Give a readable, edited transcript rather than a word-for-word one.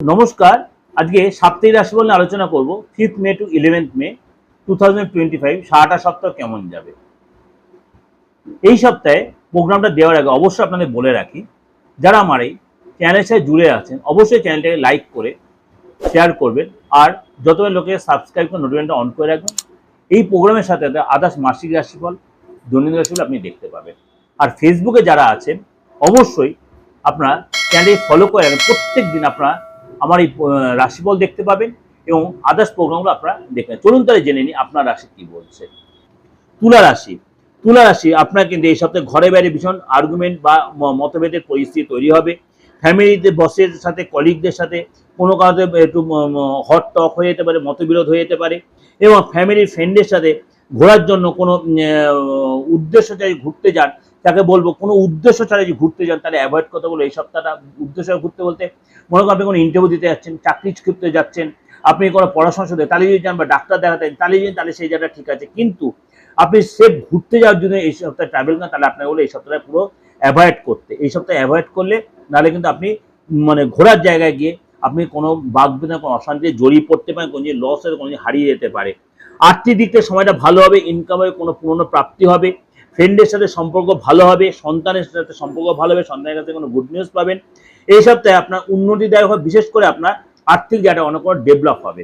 নমস্কার। আজকে সাপ্তাহিক রাশিফল নিয়ে আলোচনা করব 5th মে টু 11th মে 2025 সারাটা সপ্তাহ কেমন যাবে। এই সপ্তাহে প্রোগ্রামটা দেওয়ার আগে অবশ্যই আপনাদের বলে রাখি, যারা আমার এই চ্যানেলের সাথে জুড়ে আছেন অবশ্যই চ্যানেলটাকে লাইক করে শেয়ার করবেন, আর যতবার লোকে সাবস্ক্রাইব করে নোটিফিকেশনটা অন করে রাখবেন। এই প্রোগ্রামের সাথে আদার্স মাসিক রাশিফল, দৈনিক রাশিফল আপনি দেখতে পাবেন। আর ফেসবুকে যারা আছেন অবশ্যই আপনারা চ্যানেলটি ফলো করে রাখবেন। প্রত্যেক দিন আপনারা আমার এই রাশিফল দেখতে পাবেন এবং আদার্স প্রোগ্রামগুলো আপনারা দেখবেন। চলুন তাহলে জেনে নিই আপনার রাশি কি বলছে। তুলা রাশি। তুলা রাশি আপনার কিন্তু এই সপ্তাহে ঘরে বাইরে ভীষণ আর্গুমেন্ট বা মতভেদের পরিস্থিতি তৈরি হবে। ফ্যামিলিতে বসের সাথে, কলিগদের সাথে কোনো কারণে একটু হট টক হয়ে যেতে পারে, মতবিরোধ হয়ে যেতে পারে, এবং ফ্যামিলির ফ্রেন্ডের সাথে ঘোরার জন্য কোনো উদ্দেশ্য চাই ঘুরতে যান, তাকে বলবো কোনো উদ্দেশ্য ছাড়া যদি ঘুরতে যান তাহলে অ্যাভয়েড করতে বলবো। এই সপ্তাহটা উদ্দেশ্য ঘুরতে বলতে মনে করেন আপনি কোনো ইন্টারভিউ দিতে যাচ্ছেন, চাকরি করতে যাচ্ছেন, আপনি কোনো পড়াশোনা সাথে তাহলে যদি যান, বা ডাক্তার দেখাতে তাহলে যদি, তাহলে সেই জায়গাটা ঠিক আছে। কিন্তু আপনি সেফ ঘুরতে যাওয়ার জন্য এই সপ্তাহে ট্রাভেল করেন, তাহলে আপনাকে বলে এই সপ্তাহে পুরো অ্যাভয়েড করতে। এই সপ্তাহে অ্যাভয়েড করলে নাহলে কিন্তু আপনি ঘোরার জায়গায় গিয়ে আপনি কোনো বাগবিতণ্ডা, কোনো অশান্তিতে জড়িয়ে পড়তে পারেন, কোনো লস হয়ে কোনো হারিয়ে যেতে পারে। আর্থিক দিক থেকে সময়টা ভালো হবে, ইনকামের কোনো পুরনো প্রাপ্তি হবে, ফ্রেন্ডের সাথে সম্পর্ক ভালো হবে, সন্তানের সাথে সম্পর্ক ভালো হবে, সন্তানের কাছে কোনো গুড নিউজ পাবেন। এই সপ্তাহে আপনার উন্নতিদায়ক হবে, বিশেষ করে আপনার আর্থিক জায়গাটা অনেক ডেভেলপ হবে।